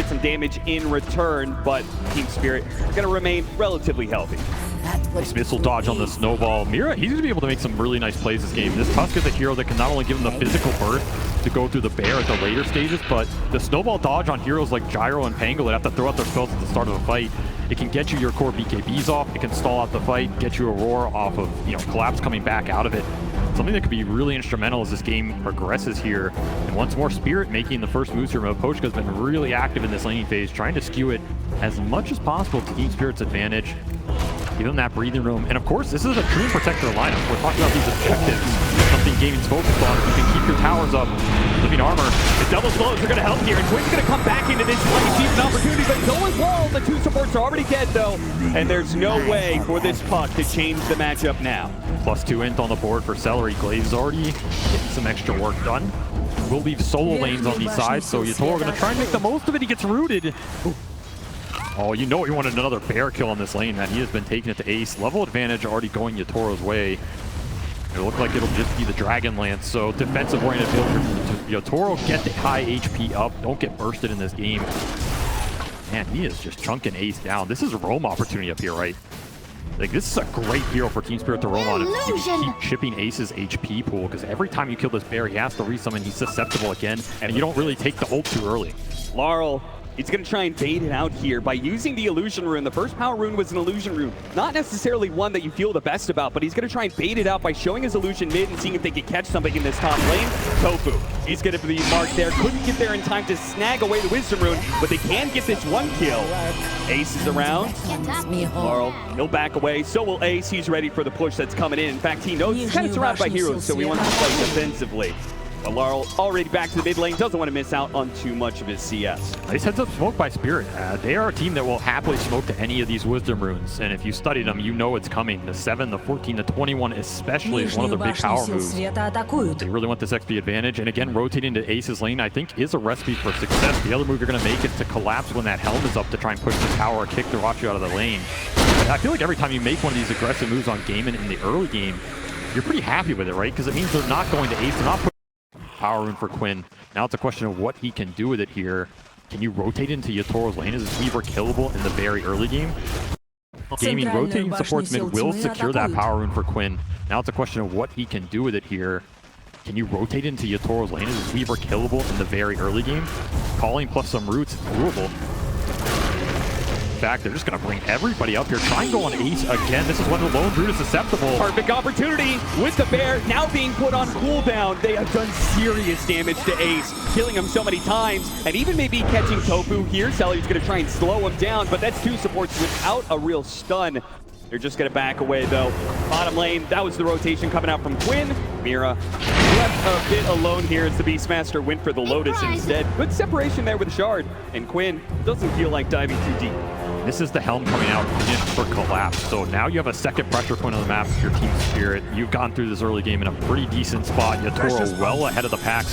get some damage in return, but Team Spirit going to remain relatively healthy. Nice missile dodge on the snowball. Mira, he's going to be able to make some really nice plays this game. This Tusk is a hero that can not only give him the physical burst to go through the bear at the later stages, but the snowball dodge on heroes like Gyro and Pango that have to throw out their spells at the start of the fight. It can get you your core BKBs off, it can stall out the fight, get you a roar off of, collapse coming back out of it. Something that could be really instrumental as this game progresses here. And once more, Spirit making the first moves here. Pochka's been really active in this laning phase, trying to skew it as much as possible to Team Spirit's advantage. Give them that breathing room. And of course, this is a true protector lineup. We're talking about these objectives. Something Gaimin's focused on. If you can keep your towers up, living armor. The double slows are going to help here. And Quinn's going to come back into this fight. Sees an opportunity, but so is Laurel. The two supports are already dead, though. And there's no way for this puck to change the matchup now. +2 int on the board for Celery. Glaze is already getting some extra work done. We'll leave solo lanes on these sides, so Yatoro going to try and make the most of it. He gets rooted. Ooh. Oh, he wanted another bear kill on this lane, man. He has been taking it to ace. Level advantage already going Yatoro's way. It'll look like it'll just be the Dragon Lance. So defensive-oriented build for Yatoro. Get the high HP up. Don't get bursted in this game. Man, he is just chunking ace down. This is a roam opportunity up here, right? Like, this is a great hero for Team Spirit to roam on. If you can keep chipping Ace's HP pool, because every time you kill this bear, he has to resummon. He's susceptible again, and you don't really take the ult too early. Laurel, he's going to try and bait it out here by using the illusion rune. The first power rune was an illusion rune. Not necessarily one that you feel the best about, but he's going to try and bait it out by showing his illusion mid and seeing if they can catch something in this top lane. Tofu, he's going to be marked there. Couldn't get there in time to snag away the wisdom rune, but they can get this one kill. Ace is around. Laurel, he'll back away. So will Ace. He's ready for the push that's coming in. In fact, he knows he's kind of surrounded by heroes, so he wants to play defensively. But Laurel already back to the mid lane, doesn't want to miss out on too much of his CS. Nice heads up smoke by Spirit. They are a team that will happily smoke to any of these wisdom runes. And if you study them, you know it's coming. The 7, the 14, the 21 especially is one of the big power moves. They really want this XP advantage. And again, rotating to Ace's lane, I think, is a recipe for success. The other move you're going to make is to collapse when that helm is up to try and push the tower or kick the Rachi out of the lane. But I feel like every time you make one of these aggressive moves on Gaimin in the early game, you're pretty happy with it, right? Because it means they're not going to Ace, they're not power rune for Quinn. Now it's a question of what he can do with it here. Can you rotate into Yatoro's lane? Is this Weaver killable in the very early game? Gaimin rotating supports mid will secure that power rune for Quinn. Now it's a question of what he can do with it here. Can you rotate into Yatoro's lane? Is this Weaver killable in the very early game? Calling plus some roots, doable. In fact, they're just going to bring everybody up here. Try and go on Ace again. This is when the lone druid is susceptible. Perfect opportunity with the bear now being put on cooldown. They have done serious damage to Ace, killing him so many times, and even maybe catching Tofu here. Celery's going to try and slow him down, but that's two supports without a real stun. They're just going to back away, though. Bottom lane, that was the rotation coming out from Quinn. Mira left a bit alone here as the Beastmaster went for the Lotus instead. Good separation there with the Shard, and Quinn doesn't feel like diving too deep. This is the helm coming out for collapse. So now you have a second pressure point on the map for your Team Spirit. You've gone through this early game in a pretty decent spot. Yatoro well ahead of the pack.